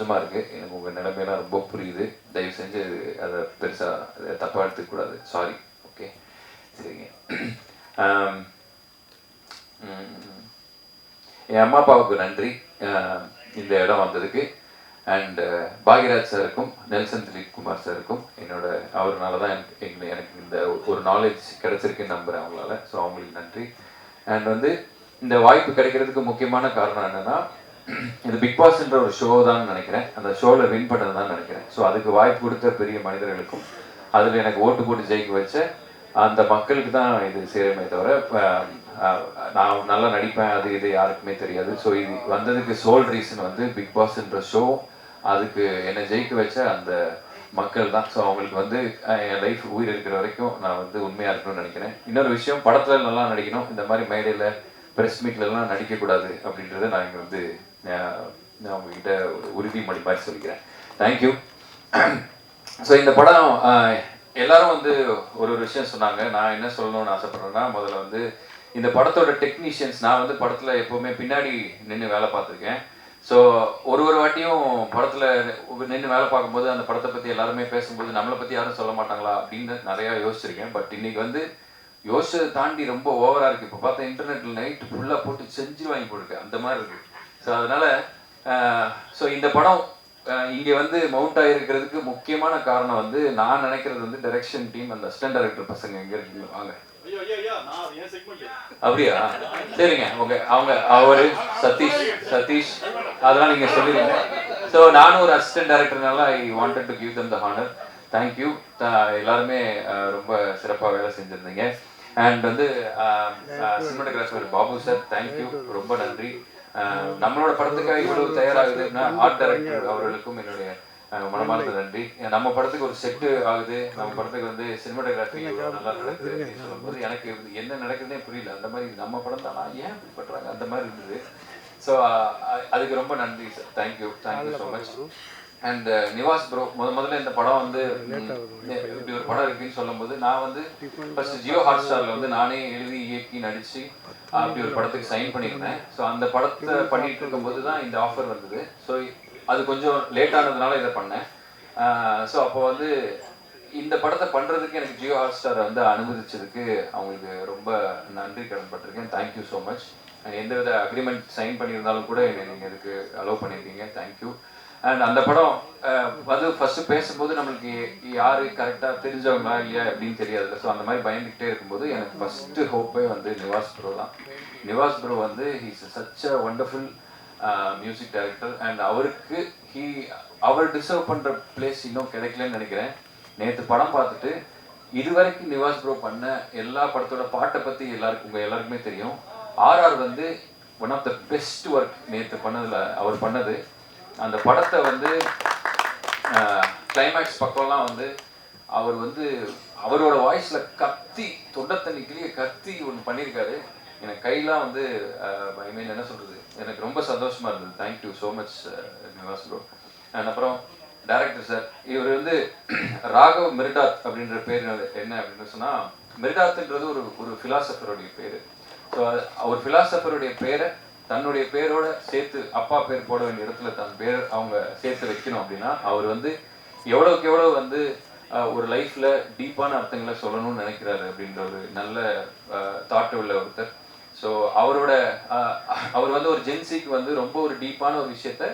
சந்தோஷமாக இருக்குது. எனக்கு உங்கள் நிலைமையெல்லாம் ரொம்ப புரியுது. தயவு செஞ்சு அதை பெருசாக தப்பாக எடுத்துக்கூடாது. சாரி. ஓகே, சரிங்க. என் அம்மா அப்பாவுக்கு நன்றி இந்த இடம் வந்ததுக்கு. அண்டு பாக்யராஜ் சாருக்கும் நெல்சன் திலீப் குமார் சாருக்கும் அவர்னால தான் எனக்கு இந்த ஒரு நாலேஜ் கிடைச்சிருக்குன்னு நம்புகிறேன் அவங்களால. ஸோ அவங்களுக்கு நன்றி. அண்ட் இந்த வாய்ப்பு கிடைக்கிறதுக்கு முக்கியமான காரணம் என்னென்னா, இது பிக் பாஸ்ன்ற ஒரு ஷோ தான் நினைக்கிறேன். அந்த ஷோவில் வின் பண்ணது தான் நினைக்கிறேன். ஸோ அதுக்கு வாய்ப்பு கொடுத்த பெரிய மனிதர்களுக்கும் அதில் எனக்கு ஓட்டு போட்டு ஜெயிக்க வச்ச அந்த மக்களுக்கு தான் இது சேருமே தவிர, நான் நல்லா நடிப்பேன் அது இது யாருக்குமே தெரியாது. ஸோ இது வந்ததுக்கு சோல் ரீசன் பிக் பாஸ்ன்ற ஷோ, அதுக்கு என்னை ஜெயிக்க வச்ச அந்த மக்கள் தான். ஸோ அவங்களுக்கு என் லைஃப் உயிர் இருக்கிற வரைக்கும் நான் உண்மையாக இருக்கணும்னு நினைக்கிறேன். இன்னொரு விஷயம், படத்தில் நல்லா நடிக்கணும். இந்த மாதிரி மேடையில் ப்ரெஸ் மீட்லலாம் நடிக்கக்கூடாது அப்படின்றத நான் இங்கே நான் உங்ககிட்ட உறுதிமொழி மாதிரி சொல்லிக்கிறேன். தேங்க்யூ. ஸோ இந்த படம் எல்லாரும் ஒரு விஷயம் சொன்னாங்க. நான் என்ன சொல்லணும்னு ஆசைப்பட்றேன்னா, முதல்ல இந்த படத்தோட டெக்னீஷியன்ஸ், நான் படத்தில் எப்போவுமே பின்னாடி நின்று வேலை பார்த்துருக்கேன். ஸோ ஒரு வாட்டியும் படத்தில் நின்று வேலை பார்க்கும்போது அந்த படத்தை பற்றி எல்லாருமே பேசும்போது நம்மளை பற்றி யாரும் சொல்ல மாட்டாங்களா அப்படின்னு நிறையா யோசிச்சிருக்கேன். பட் இன்னைக்கு யோசிச்சதை தாண்டி ரொம்ப ஓவராக இருக்குது. இப்போ பார்த்தா இன்டர்நெட்டில் நைட்டு ஃபுல்லாக போட்டு செஞ்சு வாங்கி போட்டிருக்கேன், அந்த மாதிரி இருக்குது. ஸோ அதனால் இந்த படம் இங்கே மவுண்ட் ஆகிருக்கிறதுக்கு முக்கியமான காரணம் நான் நினைக்கிறது டைரக்ஷன் டீம், அந்த அசிஸ்டன்ட் டைரக்டர் பசங்க எங்கே இருக்கீங்க வாங்க. அப்படியா? சரிங்க. ஓகே. அவரு சதீஷ் அதெல்லாம் நீங்கள் சொல்லிடுங்க. ஸோ நானும் ஒரு அசிஸ்டன்ட் டைரக்டர்னால I wanted to give them the honour. Thank you. எல்லாருமே ரொம்ப சிறப்பாக வேலை செஞ்சுருந்தீங்க. And cinematographer Babu sir, thank you, ரொம்ப நன்றி. நம்மளோட படத்துக்காக இவ்வளவு தயாராகுதுன்னா ஆர்ட் டைரக்டர் அவர்களுக்கும் என்னுடைய மனமார்ந்த நன்றி. நம்ம படத்துக்கு ஒரு செட்டு ஆகுது, நம்ம படத்துக்கு சினிமாட்டோகிராஃபி நல்லா நடக்குது சொல்லும்போது எனக்கு என்ன நடக்குதுன்னே புரியல. அந்த மாதிரி நம்ம படம் தானா, ஏன் இப்படி பண்றாங்க, அந்த மாதிரி இருந்தது. ஸோ அதுக்கு ரொம்ப நன்றி sir. Thank you so much. And Nivas bro, முதல்ல இந்த படம் இப்படி ஒரு படம் இருக்குன்னு சொல்லும்போது நான் ஃபர்ஸ்ட் ஜியோ ஹாட் ஸ்டாரில் நானே எழுதி இயக்கி நடிச்சு அப்படி ஒரு படத்துக்கு சைன் பண்ணியிருந்தேன். ஸோ அந்த படத்தை பண்ணிட்டு இருக்கும்போது தான் இந்த ஆஃபர் வந்தது. ஸோ அது கொஞ்சம் லேட் ஆனதுனால இதை பண்ணேன். ஸோ அப்போ இந்த படத்தை பண்ணுறதுக்கு எனக்கு ஜியோ ஹாட் ஸ்டாரை அனுமதிச்சதுக்கு அவங்களுக்கு ரொம்ப நன்றி கடன்பட்டிருக்கேன். Thank you so much. எந்தவித அக்ரிமெண்ட் சைன் பண்ணியிருந்தாலும் கூட நீங்கள் இதுக்கு அலோவ் பண்ணியிருக்கீங்க. தேங்க்யூ. அண்ட் அந்த படம் ஃபர்ஸ்ட் பேசும்போது நம்மளுக்கு யாரு கரெக்டாக தெரிஞ்சவங்களா இல்லையா அப்படின்னு தெரியாதுல்ல. ஸோ அந்த மாதிரி பயந்துக்கிட்டே இருக்கும்போது எனக்கு ஃபர்ஸ்ட் ஹோப்பே நிவாஸ் ப்ரோ தான். Nivas bro he's such a wonderful music director. And அவர் டிசர்வ் பண்ணுற பிளேஸ் இன்னும் கிடைக்கலன்னு நினைக்கிறேன். நேற்று படம் பார்த்துட்டு இதுவரைக்கும் நிவாஸ் ப்ரோ பண்ண எல்லா படத்தோட பாட்டை பற்றி உங்கள் எல்லாருக்குமே தெரியும். RR one of the best work நேற்று பண்ணதில் அவர் பண்ணது. அந்த படத்தை கிளைமேக்ஸ் பக்கம்லாம் அவர் அவரோட வாய்ஸில் கத்தி தொண்டை தண்ணி கிளிய கத்தி ஒன்று பண்ணியிருக்காரு. எனக்கு கையெல்லாம் ஐ மீன் என்ன சொல்கிறது, எனக்கு ரொம்ப சந்தோஷமாக இருந்தது. Thank you so much Nivas bro. And அப்புறம் டைரக்டர் சார், இவர் ராகவ் மிர்டாத் அப்படின்ற பேர் என்ன அப்படின்னு சொன்னால், மிர்டாத்ன்றது ஒரு ஃபிலாசபருடைய பேர். ஸோ அவர் ஃபிலாசபருடைய பேரை தன்னுடைய பேரோட சேர்த்து அப்பா பேர் போட வேண்டிய இடத்துல தன் பேர் அவங்க சேர்த்து வைக்கணும் அப்படின்னா அவர் எவ்வளோக்கு எவ்வளோ ஒரு லைஃப்ல டீப்பான அர்த்தங்களை சொல்லணும்னு நினைக்கிறாரு அப்படின்ற ஒரு நல்ல தாட் உள்ள ஒருத்தர். ஸோ அவர் ஒரு ஜென்சிக்கு ரொம்ப ஒரு டீப்பான ஒரு விஷயத்த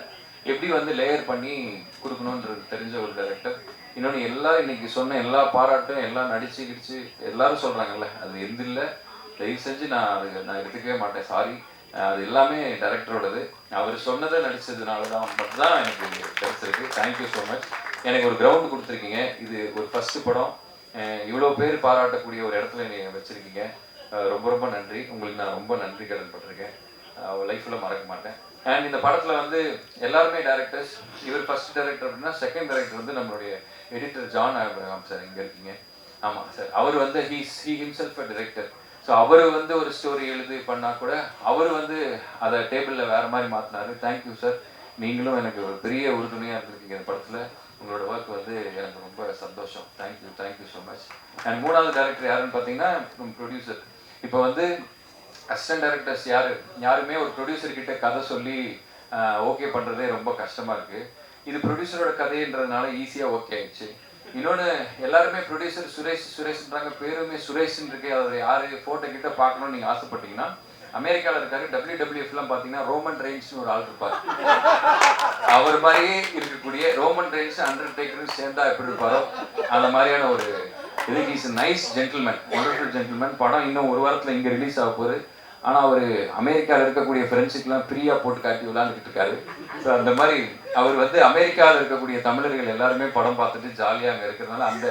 எப்படி லேயர் பண்ணி கொடுக்கணுன்றது தெரிஞ்ச ஒரு டைரக்டர். இன்னொன்று எல்லாரும் இன்னைக்கு சொன்ன எல்லா பாராட்டும் எல்லாம் நடிச்சு கிடிச்சு எல்லாரும் சொல்றாங்கல்ல, அது எந்த இல்லை, தயவு செஞ்சு நான் எடுத்துக்கவே மாட்டேன், சாரி. அது எல்லாமே டைரக்டரோடது. அவர் சொன்னதை நடிச்சதுனால தான் மட்டும்தான் எனக்கு கிடைச்சிருக்கு. Thank you so much. எனக்கு ஒரு கிரவுண்ட் கொடுத்துருக்கீங்க. இது ஒரு ஃபர்ஸ்ட் படம், இவ்வளோ பேர் பாராட்டக்கூடிய ஒரு இடத்துல நீங்கள் வச்சுருக்கீங்க. ரொம்ப ரொம்ப நன்றி. உங்களுக்கு நான் ரொம்ப நன்றி கடன் பட்டிருக்கேன், லைஃப்பில் மறக்க மாட்டேன். அண்ட் இந்த படத்தில் எல்லாருமே டைரக்டர்ஸ். இவர் ஃபர்ஸ்ட் டைரக்டர் அப்படின்னா செகண்ட் டைரக்டர் நம்மளுடைய எடிட்டர் ஜான் ஆப்ரஹாம் சார். இங்கே இருக்கீங்க. ஆமாம் சார். அவர் he himself a director. So அவர் ஒரு ஸ்டோரி எழுதி பண்ணால் கூட அவர் அதை டேபிளில் வேறு மாதிரி மாற்றினாரு. Thank you sir. நீங்களும் எனக்கு ஒரு பெரிய உறுதுணையாக இருந்திருக்கீங்க இந்த படத்தில். உங்களோட ஒர்க் எனக்கு ரொம்ப சந்தோஷம். Thank you so much. அண்ட் மூணாவது டைரக்டர் யாருன்னு பார்த்தீங்கன்னா ப்ரொடியூசர். இப்போ அசிஸ்டன்ட் டைரக்டர்ஸ் யாருமே ஒரு ப்ரொடியூசர்கிட்ட கதை சொல்லி ஓகே பண்ணுறதே ரொம்ப கஷ்டமாக இருக்குது. இது ப்ரொடியூசரோட கதைன்றதுனால ஈஸியாக ஓகே ஆயிடுச்சு. இன்னொன்று, எல்லாருமே ப்ரொடியூசர் சுரேஷ்ன்றாங்க, பேருமே சுரேஷ்ன்னு இருக்கு. அவர் யார் ஃபோட்டோ கிட்ட பார்க்கணும்னு நீங்கள் ஆசைப்பட்டீங்கன்னா அமெரிக்காவில் இருக்காரு. WWFலாம் பார்த்தீங்கன்னா ரோமன் ரெயின்ஸ்னு ஒரு ஆள் இருப்பார். அவர் மாதிரியே இருக்கக்கூடிய ரோமன் ரெயின்ஸ் அண்டர்டேக்கரும் சேர்ந்தா எப்படி இருப்பாரோ அந்த மாதிரியான ஒரு இது. Is nice gentleman, wonderful gentleman. படம் இன்னும் ஒரு வாரத்தில் இங்கே ரிலீஸ் ஆக போகுது. ஆனால் அவர் அமெரிக்காவில் இருக்கக்கூடிய ஃப்ரெண்ட்ஸுக்கெல்லாம் ஃப்ரீயாக போட்டு காட்டி விளாண்டுக்கிட்டு இருக்காரு. ஸோ அந்த மாதிரி அவர் வந்து அமெரிக்காவில் இருக்கக்கூடிய தமிழர்கள் எல்லாருமே படம் பார்த்துட்டு ஜாலியாக அங்கே இருக்கிறதுனால அந்த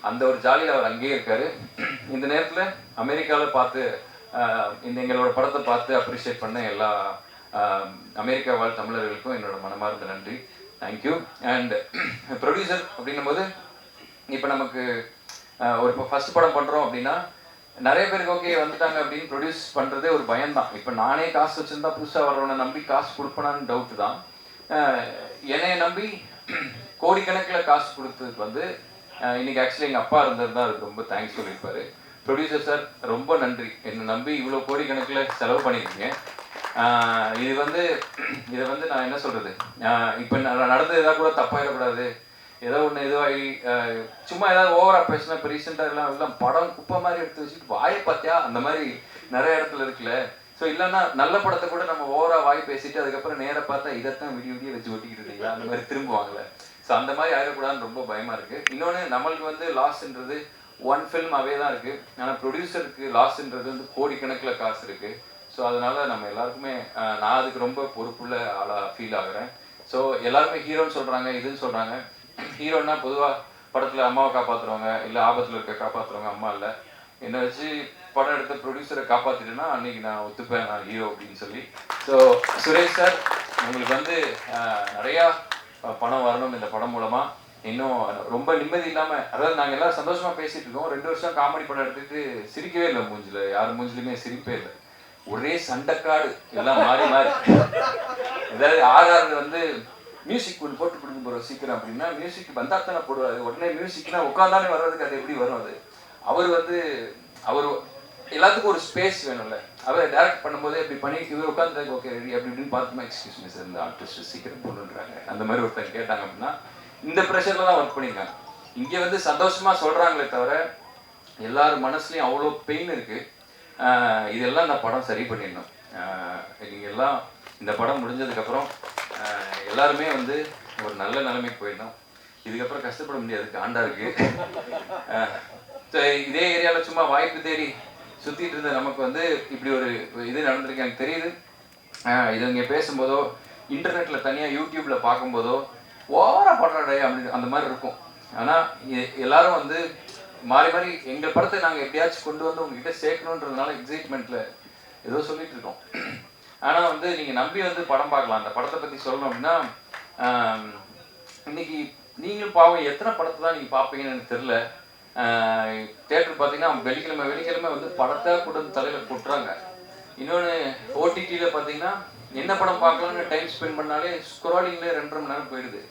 அந்த ஒரு ஜாலியில் அவர் அங்கேயே இருக்காரு. இந்த நேரத்தில் அமெரிக்காவில் பார்த்து இந்த எங்களோட படத்தை பார்த்து அப்ரிஷியேட் பண்ண எல்லா அமெரிக்கா வாழ் தமிழர்களுக்கும் என்னோட மனமார்ந்த நன்றி. தேங்க்யூ. அண்ட் ப்ரொடியூசர் அப்படின்னும் போது இப்போ நமக்கு ஒரு இப்போ ஃபர்ஸ்ட் படம் பண்ணுறோம் அப்படின்னா நிறைய பேருக்கு ஓகே வந்துட்டாங்க அப்படின்னு ப்ரொடியூஸ் பண்ணுறதே ஒரு பயம்தான். இப்போ நானே காசு வச்சுருந்தா புதுசாக வர்றவனை நம்பி காசு கொடுப்பனான்னு டவுட்டு தான். என்னைய நம்பி கோடிக்கணக்கில் காசு கொடுத்ததுக்கு வந்து இன்னைக்கு ஆக்சுவலி எங்கள் அப்பா இருந்திருந்தா அதுக்கு ரொம்ப தேங்க்ஸ் சொல்லியிருப்பாரு. ப்ரொடியூசர் சார் ரொம்ப நன்றி, என்னை நம்பி இவ்வளோ கோடிக்கணக்கில் செலவு பண்ணியிருக்கீங்க. இதை வந்து நான் என்ன சொல்கிறது, இப்போ நடந்தது எதாவது கூட தப்பாயிடக்கூடாது, ஏதோ ஒன்று இதுவாகி சும்மா ஏதாவது ஓவராக பேசினா. இப்போ ரீசெண்டாக எல்லாம் படம் குப்பை மாதிரி எடுத்து வச்சுட்டு வாயை பார்த்தியா அந்த மாதிரி நிறைய இடத்துல இருக்குல்ல. ஸோ இல்லைன்னா நல்ல படத்தை கூட நம்ம ஓவராக வாய் பேசிட்டு அதுக்கப்புறம் நேராக பார்த்தா இதைத்தான் விடிய வச்சு ஒட்டிக்கிட்டு இருக்கீங்களா அந்த மாதிரி திரும்புவாங்கல்ல. ஸோ அந்த மாதிரி ஆயிடக்கூடாதுன்னு ரொம்ப பயமாக இருக்குது. இன்னொன்று, நம்மளுக்கு வந்து லாஸ்ன்றது ஒன் ஃபில்ம் அவே தான் இருக்குது. ஆனால் ப்ரொடியூசருக்கு லாஸ்ன்றது வந்து கோடிக்கணக்கில் காசு இருக்குது. ஸோ அதனால் நம்ம எல்லாருக்குமே நான் அதுக்கு ரொம்ப பொறுப்புள்ள ஆளாக ஃபீல் ஆகுறேன். ஸோ எல்லாருமே ஹீரோன்னு சொல்கிறாங்க, இதுன்னு சொல்கிறாங்க. ஹீரோன்னா பொதுவாக படத்தில் அம்மாவை காப்பாற்றுறவங்க, இல்லை ஆபத்தில் இருக்க காப்பாற்றுறவங்க அம்மா இல்லை. என்னை வச்சு படம் எடுத்த ப்ரொடியூசரை காப்பாற்றிட்டேன்னா அன்றைக்கி நான் ஒத்துப்பேன், நான் ஹீரோ அப்படின்னு சொல்லி. ஸோ சுரேஷ் சார், உங்களுக்கு வந்து நிறையா பணம் வரணும் இந்த படம் மூலமாக. இன்னும் ரொம்ப நிம்மதி இல்லாமல், அதாவது நாங்கள் எல்லோரும் சந்தோஷமாக பேசிகிட்டு இருக்கோம். 2 வருஷம் காமெடி படம் எடுத்துகிட்டு சிரிக்கவே இல்லை. மூஞ்சில் யார் மூஞ்சிலுமே சிரிப்பே இல்லை. ஒரே சண்டைக்காடு எல்லாம் மாறி மாறி. ஏதாவது ஆர்ஆர் வந்து மியூசிக் ஒன்று போட்டு கொடுக்க போகிறோம் சீக்கிரம் அப்படின்னா மியூசிக் வந்தால் தானே போடுவார். உடனே மியூசிக்னா உட்காந்தானே வர்றதுக்கு அது எப்படி வரும்? அது அவர் எல்லாத்துக்கும் ஒரு ஸ்பேஸ் வேணும்ல. அவரை டைரக்ட் பண்ணும்போது இப்படி பண்ணிட்டு இவர் உட்காந்துருக்கு ஓகே ரெடி அப்படி இப்படின்னு பார்த்துமா எக்ஸ்கியூஸ் மீ சார் இந்த ஆர்டிஸ்ட் சீக்கிரம் போடுன்றாங்க அந்த மாதிரி ஒருத்தர் கேட்டாங்க அப்படின்னா இந்த ப்ரெஷரில் தான் ஒர்க் பண்ணியிருக்காங்க. இங்கே வந்து சந்தோஷமாக சொல்கிறாங்களே தவிர எல்லார் மனசுலையும் அவ்வளோ பெயின் இருக்குது. இதெல்லாம் இந்த படம் சரி பண்ணிடணும். நீங்கள் எல்லாம் இந்த படம் முடிஞ்சதுக்கப்புறம் எல்லாருமே வந்து ஒரு நல்ல நிலைமைக்கு போயிடணும். இதுக்கப்புறம் கஷ்டப்பட முடியாது, காண்டா இருக்கு. இதே ஏரியாவில் சும்மா வாய்ப்பு தேடி சுற்றிட்டு இருந்த நமக்கு வந்து இப்படி ஒரு இது நடந்திருக்கு எனக்கு தெரியுது. இது இங்கே பேசும்போதோ இன்டர்நெட்டில் தனியாக யூடியூப்பில் பார்க்கும்போதோ ஓவராக படுறாடே அப்படின்னு அந்த மாதிரி இருக்கும். ஆனால் எல்லாரும் வந்து மாறி மாறி எங்கள் படத்தை நாங்கள் எப்படியாச்சும் கொண்டு வந்து உங்ககிட்ட சேர்க்கணுன்றதுனால எக்ஸைட்மெண்ட்டில் ஏதோ சொல்லிட்டு இருக்கோம். ஆனால் வந்து நீங்கள் நம்பி வந்து படம் பார்க்கலாம். அந்த படத்தை பற்றி சொல்லணும் அப்படின்னா இன்னைக்கு நீங்களும் பாவம் எத்தனை படத்தை தான் நீங்கள் பார்ப்பீங்கன்னு எனக்கு தெரில. தேட்டர் பார்த்தீங்கன்னா வெள்ளிக்கிழமை வந்து படத்தை கூட தலையில் கொட்டுறாங்க. இன்னொன்று ஓடிடியில் பார்த்தீங்கன்னா என்ன படம் பார்க்கலான்னு டைம் ஸ்பெண்ட் பண்ணாலே ஸ்க்ரோலிங்லேயே 2.5 மணி நேரம் போயிடுது.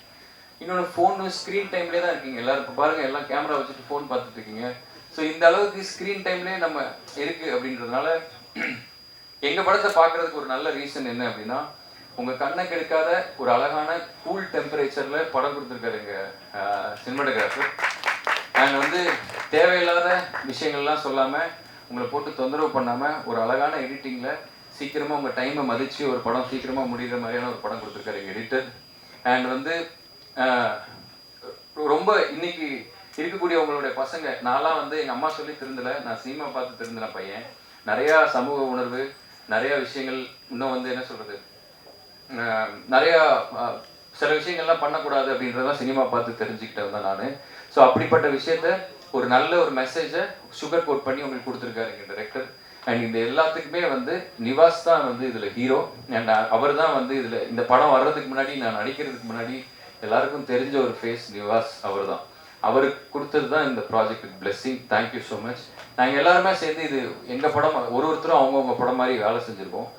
இன்னொன்று ஃபோனு ஸ்க்ரீன் டைம்லேயே தான் இருக்கீங்க எல்லோரும். இப்போ பாருங்கள் எல்லாம் கேமரா வச்சுட்டு ஃபோன் பார்த்துட்டு இருக்கீங்க. ஸோ இந்த அளவுக்கு ஸ்க்ரீன் டைம்லேயே நம்ம இருக்குது அப்படின்றதுனால எங்கள் படத்தை பார்க்குறதுக்கு ஒரு நல்ல ரீசன் என்ன அப்படின்னா உங்கள் கண்ணை கெடுக்காத ஒரு அழகான கூல் டெம்பரேச்சரில் படம் கொடுத்துருக்காரு எங்கள் சினிமாட்டோகிராஃபர். நாங்கள் வந்து தேவையில்லாத விஷயங்கள்லாம் சொல்லாமல் உங்களை போட்டு தொந்தரவு பண்ணாமல் ஒரு அழகான எடிட்டிங்கில் சீக்கிரமாக உங்கள் டைமை மதித்து ஒரு படம் சீக்கிரமாக முடிகிற மாதிரியான ஒரு படம் கொடுத்துருக்காரு எங்கள் எடிட்டர். அண்ட் வந்து ரொம்ப இன்னைக்கு இருக்கக்கூடிய உங்களுடைய பசங்க, நான்லாம் வந்து எங்கள் அம்மா சொல்லி திருந்தலை, நான் சினிமா பார்த்து திருந்தின பையன். நிறையா சமூக உணர்வு, நிறையா விஷயங்கள் இன்னும் வந்து என்ன சொல்கிறது, நிறையா சில விஷயங்கள்லாம் பண்ணக்கூடாது அப்படின்றதான் சினிமா பார்த்து தெரிஞ்சுக்கிட்டது தான் நான். ஸோ அப்படிப்பட்ட விஷயத்த ஒரு நல்ல ஒரு மெசேஜை சுகர் கோட் பண்ணி உங்களுக்கு கொடுத்துருக்காரு எங்கள் டைரக்டர். அண்ட் இந்த எல்லாத்துக்குமே வந்து நிவாஸ் தான் வந்து இதில் ஹீரோ. அண்ட் அவர் தான் வந்து இதில் இந்த படம் வர்றதுக்கு முன்னாடி நான் நடிக்கிறதுக்கு முன்னாடி எல்லாருக்கும் தெரிஞ்ச ஒரு ஃபேஸ் நிவாஸ். அவர் தான், அவருக்கு கொடுத்தது தான் இந்த project blessing. Thank you so much. நாங்கள் எல்லாருமே சேர்ந்து இது எங்கள் படம், ஒருத்தரும் அவங்கவுங்க படம் மாதிரி வேலை செஞ்சுருக்கோம்.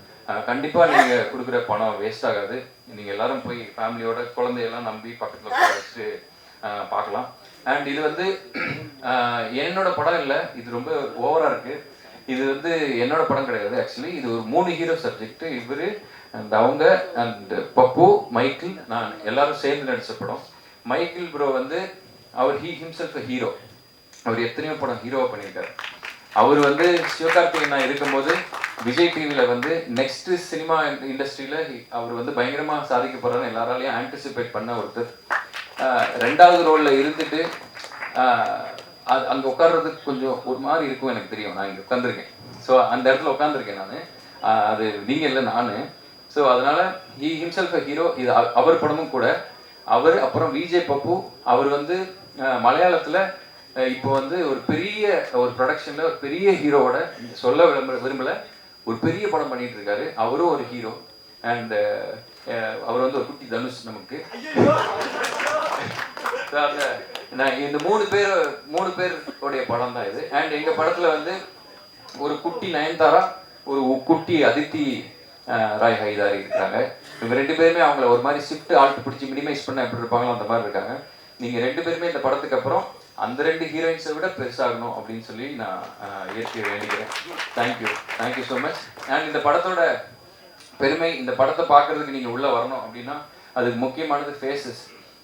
கண்டிப்பாக நீங்கள் கொடுக்குற பணம் வேஸ்ட் ஆகாது. நீங்கள் எல்லாரும் போய் ஃபேமிலியோட குழந்தையெல்லாம் நம்பி பக்கத்தில் வச்சுட்டு பார்க்கலாம். அண்ட் இது வந்து என்னோட படம் இல்லை, இது ரொம்ப ஓவராக இருக்குது. இது வந்து என்னோட படம் கிடையாது ஆக்சுவலி. இது ஒரு 3 ஹீரோ சப்ஜெக்ட். இவர் அண்ட் அவங்க அண்ட் பப்பு, மைக்கிள், நான் எல்லாரும் சேர்ந்து நடித்த படம். மைக்கிள் ப்ரோ வந்து அவர் ஹிம்செல்ஃப் ஹீரோ. அவர் எத்தனையோ படம் ஹீரோவாக பண்ணியிருக்காரு. அவர் வந்து சிவகார்த்திகேயன் நான் இருக்கும்போது விஜய் டிவியில் வந்து நெக்ஸ்ட் சினிமா இண்டஸ்ட்ரியில் அவர் வந்து பயங்கரமாக சாதிக்க போகிறான்னு எல்லாராலையும் ஆன்டிசிபேட் பண்ண ஒருத்தர். 2வது ரோலில் இருந்துட்டு அங்கே உட்கார்றதுக்கு கொஞ்சம் ஒரு மாதிரி இருக்கும் எனக்கு தெரியும். நான் இங்கே உட்காந்துருக்கேன். ஸோ அந்த இடத்துல உட்காந்துருக்கேன் நான். அது நீங்கள் இல்லை, நான். ஸோ அதனால் ஹிம்செல்ஃப் ஹீரோ. இது அவர் படமும் கூட. அவர் அப்புறம் விஜய் பப்பு, அவர் வந்து மலையாளத்தில் இப்போ வந்து ஒரு பெரிய ஒரு ப்ரொடக்ஷனில் ஒரு பெரிய ஹீரோவோட சொல்ல விரும்பலை ஒரு பெரிய படம் பண்ணிட்டு இருக்காரு. அவரும் ஒரு ஹீரோ. அண்ட் அவர் வந்து ஒரு குட்டி தனுஷ் நமக்கு. நான் இந்த 3 பேருடைய படம் தான் இது. அண்ட் எங்கள் படத்தில் வந்து ஒரு குட்டி நயன்தாரா, ஒரு குட்டி அதித்தி ராய் ஹைதாரி இருக்காங்க. இவங்க 2 பேருமே அவங்கள ஒரு மாதிரி ஷிஃப்ட் ஆல்ட் பிடிச்சி மினிமைஸ் பண்ண எப்படி இருப்பாங்களோ அந்த மாதிரி இருக்காங்க. நீங்கள் 2 பேருமே இந்த படத்துக்கு அப்புறம் அந்த 2 ஹீரோயின்ஸை விட பெருசாகணும் அப்படின்னு சொல்லி நான் இயற்கையை வேண்டிக்கிறேன். Thank you so much. அண்ட் இந்த படத்தோட பெருமை, இந்த படத்தை பார்க்குறதுக்கு நீங்கள் உள்ளே வரணும் அப்படின்னா அதுக்கு முக்கியமானது ஃபேஸஸ்.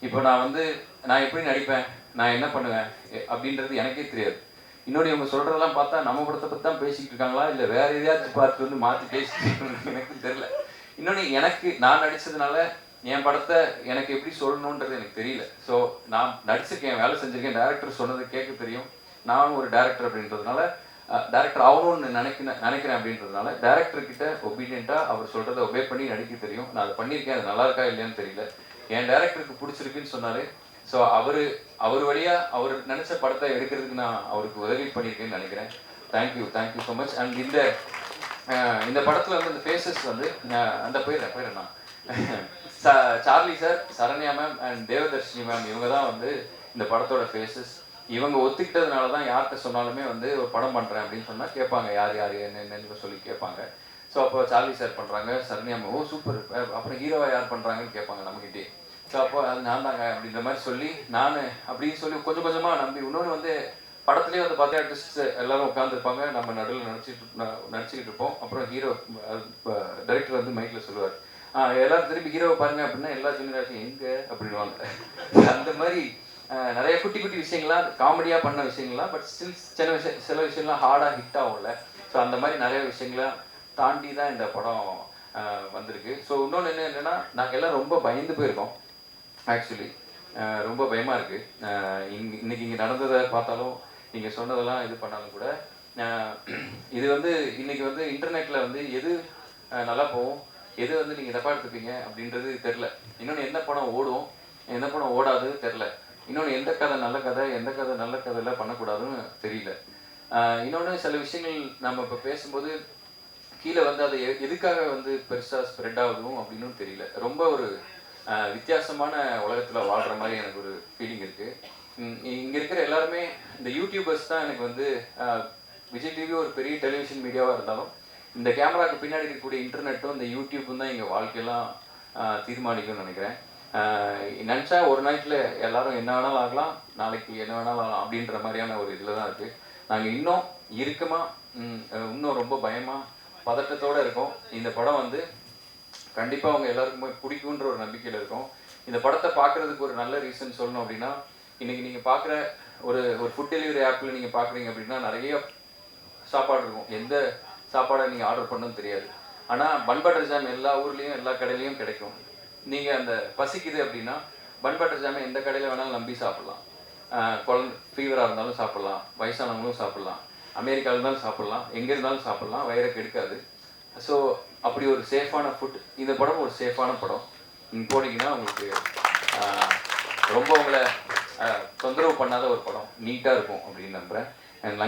இப்போ நான் எப்படி நடிப்பேன், நான் என்ன பண்ணுவேன் அப்படின்றது எனக்கே தெரியாது. இன்னொன்று இவங்க சொல்கிறதெல்லாம் பார்த்தா நம்ம படத்தை பற்றி தான் பேசிக்கிட்டு இருக்காங்களா இல்லை வேறு எதையாச்சும் பார்த்து வந்து மாற்றி பேசிட்டு எனக்கு தெரியல. இன்னொன்று நான் நடித்ததுனால என் படத்தை எனக்கு எப்படி சொல்லணுன்றது எனக்கு தெரியல. ஸோ நான் நடிச்சிருக்கேன், வேலை செஞ்சுருக்கேன், டேரக்டர் சொன்னது கேட்க தெரியும். நானும் ஒரு டேரக்டர் அப்படின்றதுனால டேரக்டர் ஆகணும்னு நினைக்கிறேன் அப்படின்றதுனால டேரக்டர்கிட்ட ஒபீடியண்ட்டாக அவர் சொல்கிறத ஒபே பண்ணி நடிக்க தெரியும். நான் அதை பண்ணியிருக்கேன். அது நல்லா இருக்கா இல்லையான்னு தெரியல. என் டேரக்டருக்கு பிடிச்சிருக்குன்னு சொன்னார். ஸோ அவர் வழியாக அவர் நினச்ச படத்தை எடுக்கிறதுக்கு நான் அவருக்கு உதவி பண்ணியிருக்கேன்னு நினைக்கிறேன். Thank you so much. அண்ட் இந்த படத்தில் வந்து இந்த ஃபேஸஸ் வந்து அந்த பேர் நான் Charlie sir, Saranya ma'am and Devadarshini ma'am, இவங்க தான் வந்து இந்த படத்தோட ஃபேஸஸ். இவங்க ஒத்துக்கிட்டதுனால தான் யார்கிட்ட சொன்னாலுமே வந்து ஒரு படம் பண்ணுறேன் அப்படின்னு சொன்னால் கேட்பாங்க, யார் என்னன்னு சொல்லி கேட்பாங்க. ஸோ அப்போ சார்லி சார் பண்ணுறாங்க, சரண்யா மேம் ஓ சூப்பர், அப்புறம் ஹீரோவாக யார் பண்ணுறாங்கன்னு கேட்பாங்க நம்மகிட்டே. ஸோ அப்போ அது நான் தாங்க அப்படின்ற மாதிரி சொல்லி நான் அப்படின்னு சொல்லி கொஞ்சம் கொஞ்சமாக நம்பி. இன்னொன்று வந்து படத்துலேயே வந்து 10 ஆர்டிஸ்ட் எல்லாரும் உட்காந்துருப்பாங்க, நம்ம நடுவில் நடிச்சுக்கிட்டு இருப்போம். அப்புறம் ஹீரோ டைரக்டர் வந்து மைக்கில் சொல்லுவார், எல்லாரும் திரும்பி ஹீரோவை பாருங்க அப்படின்னா எல்லா ஜூனியராச்சும் எங்கே அப்படின்வாங்க. அந்த மாதிரி நிறைய குட்டி விஷயங்கள்லாம் காமெடியாக பண்ண விஷயங்கள்லாம், பட் ஸ்டில் சில விஷயம்லாம் ஹார்டாக ஹிட் ஆகும்ல. ஸோ அந்த மாதிரி நிறைய விஷயங்களாம் தாண்டி தான் இந்த படம் வந்திருக்கு. ஸோ இன்னொன்று என்னென்னா நாங்கள் எல்லாம் ரொம்ப பயந்து போயிருக்கோம். ஆக்சுவலி ரொம்ப பயமாக இருக்குது. இன்னைக்கு இங்கே நடந்ததை பார்த்தாலும் நீங்கள் சொன்னதெல்லாம் இது பண்ணாலும் கூட இது வந்து இன்னைக்கு வந்து இன்டர்நெட்டில் வந்து எது நல்லா போகும், எது வந்து நீங்கள் தப்பாக எடுத்துப்பீங்க அப்படின்றது தெரில. இன்னொன்று எந்த படம் ஓடும், எந்த படம் ஓடாது தெரில. இன்னொன்று எந்த கதை நல்ல கதை, எந்த கதை நல்ல கதையெல்லாம் பண்ணக்கூடாதுன்னு தெரியல. இன்னொன்று சில விஷயங்கள் நம்ம இப்போ பேசும்போது கீழே வந்து அது எதுக்காக வந்து பெருசாக ஸ்ப்ரெட் ஆகுதும் அப்படின்னு தெரியல. ரொம்ப ஒரு வித்தியாசமான உலகத்தில் வாழ்கிற மாதிரி எனக்கு ஒரு ஃபீலிங் இருக்குது. இங்கே இருக்கிற எல்லாருமே இந்த யூடியூபர்ஸ் தான் எனக்கு வந்து விஜய் டிவி ஒரு பெரிய டெலிவிஷன் மீடியாவாக இருந்தாலும் இந்த கேமராவுக்கு பின்னாடி இருக்கக்கூடிய இன்டர்நெட்டும் இந்த யூடியூப்பும் தான் எங்கள் வாழ்க்கையெல்லாம் தீர்மானிக்கும்னு நினைக்கிறேன். நினச்சா ஒரு நைட்டில் எல்லாரும் என்ன வேணாலும் ஆகலாம், நாளைக்கு என்ன வேணாலும் ஆகலாம் அப்படின்ற மாதிரியான ஒரு இதில் தான் இருக்குது. நாங்கள் இன்னும் இன்னும் ரொம்ப பயமாக பதட்டத்தோடு இருக்கோம். இந்த படம் வந்து கண்டிப்பாக அவங்க எல்லாருக்குமே பிடிக்குன்ற ஒரு நம்பிக்கையில் இருக்கோம். இந்த படத்தை பார்க்குறதுக்கு ஒரு நல்ல ரீசன் சொல்லணும் அப்படின்னா, இன்றைக்கி நீங்கள் பார்க்குற ஒரு ஃபுட் டெலிவரி ஆப்பில் நீங்கள் பார்க்குறீங்க அப்படின்னா நிறைய சாப்பாடு இருக்கும். எந்த சாப்பாடை நீங்கள் ஆர்டர் பண்ணணும்னு தெரியாது. ஆனால் பன் பட்டர் ஜாம் எல்லா ஊர்லேயும் எல்லா கடையிலையும் கிடைக்கும். நீங்கள் அந்த பசிக்குது அப்படின்னா பன் பட்டர் ஜாமை எந்த கடையில் வேணாலும் நம்பி சாப்பிட்லாம். குழந்தை ஃபீவராக இருந்தாலும் சாப்பிட்லாம், வயசானவங்களும் சாப்பிட்லாம், அமெரிக்காவில் இருந்தாலும் சாப்பிட்லாம், எங்கே இருந்தாலும் சாப்பிட்லாம், வயிறை கெடுக்காது. ஸோ அப்படி ஒரு சேஃபான ஃபுட். இந்த படம் ஒரு சேஃபான படம். நீங்கள் போனீங்கன்னா உங்களுக்கு ரொம்ப உங்களை தொந்தரவு பண்ணாத ஒரு படம், நீட்டாக இருக்கும் அப்படின்னு நம்புகிறேன்.